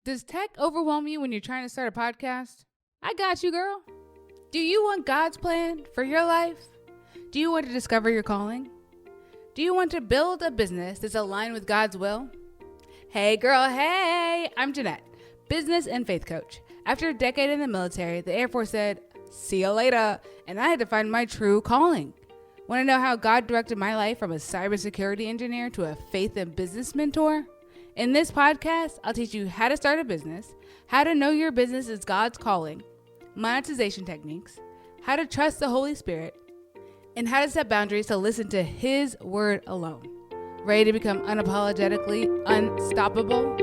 Does tech overwhelm you when you're trying to start a podcast? I got you, girl. Do you want God's plan for your life? Do you want to discover your calling? Do you want to build a business that's aligned with God's will? Hey, girl, hey! I'm Jeanette, business and faith coach. After a decade in the military, the Air Force said, see you later, and I had to find my true calling. Want to know how God directed my life from a cybersecurity engineer to a faith and business mentor? In this podcast, I'll teach you how to start a business, how to know your business is God's calling, monetization techniques, how to trust the Holy Spirit, and how to set boundaries to listen to His word alone. Ready to become unapologetically unstoppable?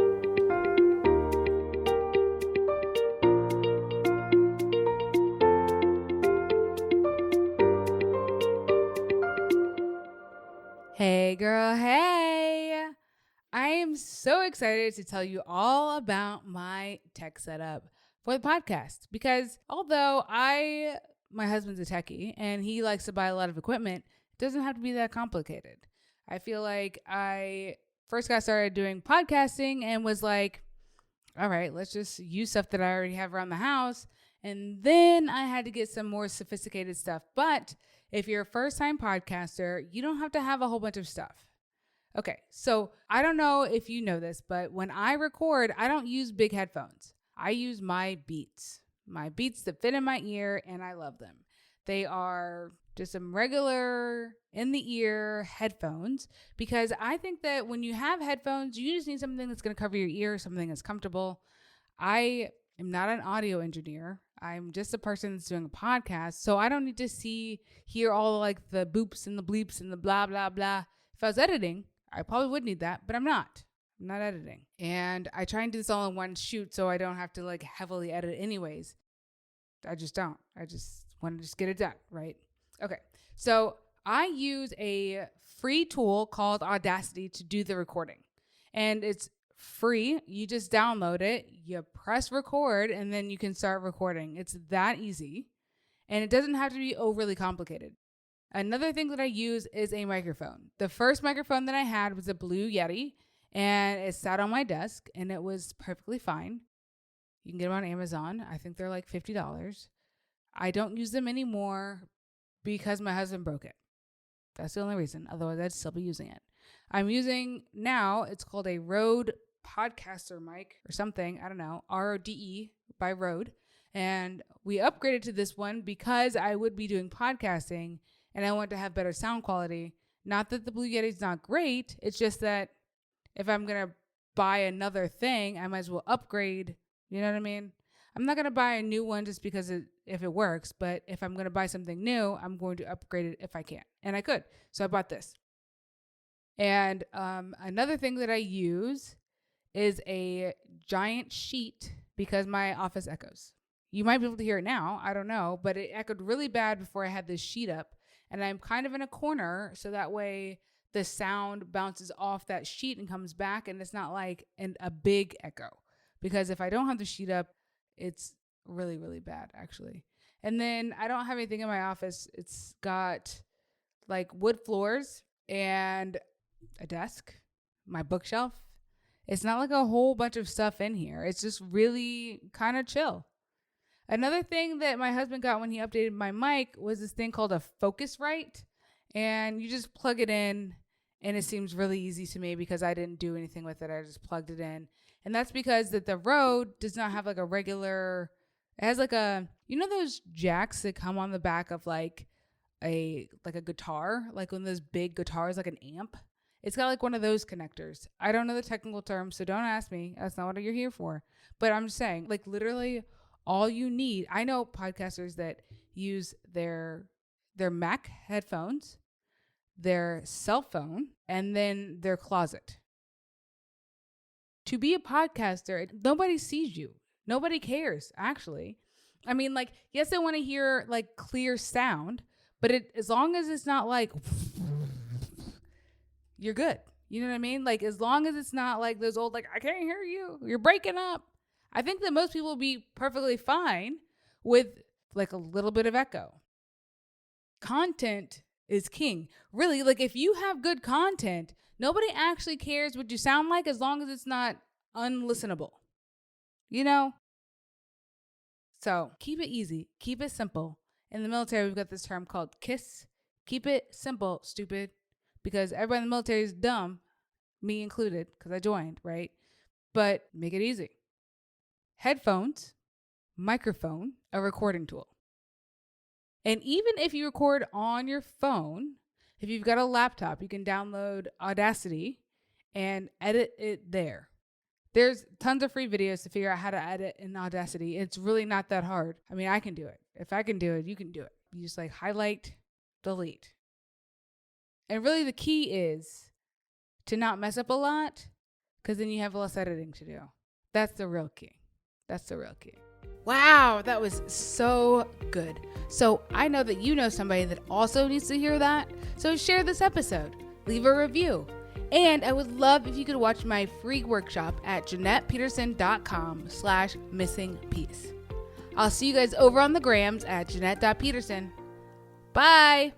Hey, girl, hey! I am so excited to tell you all about my tech setup for the podcast because although my husband's a techie and he likes to buy a lot of equipment, it doesn't have to be that complicated. I feel like I first got started doing podcasting and was like, all right, let's just use stuff that I already have around the house. And then I had to get some more sophisticated stuff. But if you're a first-time podcaster, you don't have to have a whole bunch of stuff. Okay, so I don't know if you know this, but when I record, I don't use big headphones. I use my Beats that fit in my ear, and I love them. They are just some regular in-the-ear headphones because I think that when you have headphones, you just need something that's going to cover your ear, something that's comfortable. I am not an audio engineer. I'm just a person that's doing a podcast, so I don't need to hear all like the boops and the bleeps and the blah, blah, blah. If I was editing, I probably would need that, but I'm not. I'm not editing. And I try and do this all in one shoot so I don't have to like heavily edit anyways. I just don't. I just want to just get it done, right? Okay. So I use a free tool called Audacity to do the recording. And it's free. You just download it, you press record, and then you can start recording. It's that easy. And it doesn't have to be overly complicated. Another thing that I use is a microphone. The first microphone that I had was a Blue Yeti, and it sat on my desk, and it was perfectly fine. You can get them on Amazon. I think they're like $50. I don't use them anymore because my husband broke it. That's the only reason. Otherwise, I'd still be using it. I'm using now, it's called a Rode Podcaster mic or something. I don't know, RODE by Rode. And we upgraded to this one because I would be doing podcasting and I want to have better sound quality. Not that the Blue Yeti is not great. It's just that if I'm going to buy another thing, I might as well upgrade. You know what I mean? I'm not going to buy a new one just because if it works. But if I'm going to buy something new, I'm going to upgrade it if I can. And I could. So I bought this. And another thing that I use is a giant sheet because my office echoes. You might be able to hear it now. I don't know. But it echoed really bad before I had this sheet up. And I'm kind of in a corner, so that way the sound bounces off that sheet and comes back, and it's not like a big echo. Because if I don't have the sheet up, it's really, really bad, actually. And then I don't have anything in my office. It's got like wood floors and a desk, my bookshelf. It's not like a whole bunch of stuff in here. It's just really kind of chill. Another thing that my husband got when he updated my mic was this thing called a Focusrite. And you just plug it in, and it seems really easy to me because I didn't do anything with it. I just plugged it in. And that's because that the Rode does not have like a regular, it has like those jacks that come on the back of like a guitar, like one of those big guitars, like an amp. It's got like one of those connectors. I don't know the technical terms, so don't ask me. That's not what you're here for. But I'm just saying, like literally all you need. I know podcasters that use their Mac headphones, their cell phone, and then their closet. To be a podcaster, nobody sees you. Nobody cares, actually. I mean, like, yes, they want to hear like clear sound, but as long as it's not like you're good. You know what I mean? Like, as long as it's not like those old, like, I can't hear you, you're breaking up. I think that most people will be perfectly fine with like a little bit of echo. Content is king. Really, like if you have good content, nobody actually cares what you sound like as long as it's not unlistenable. you know? So keep it easy, keep it simple. In the military, we've got this term called KISS. Keep it simple, stupid, because everybody in the military is dumb, me included, because I joined, right? But make it easy. Headphones, microphone, a recording tool. And even if you record on your phone, if you've got a laptop, you can download Audacity and edit it there. There's tons of free videos to figure out how to edit in Audacity. It's really not that hard. I mean, I can do it. If I can do it, you can do it. You just like highlight, delete. And really the key is to not mess up a lot, because then you have less editing to do. That's the real key. That's the real key. Wow, that was so good. So I know that you know somebody that also needs to hear that. So share this episode. Leave a review. And I would love if you could watch my free workshop at JeanettePeterson.com/missingpiece. I'll see you guys over on the grams at Jeanette.Peterson. Bye.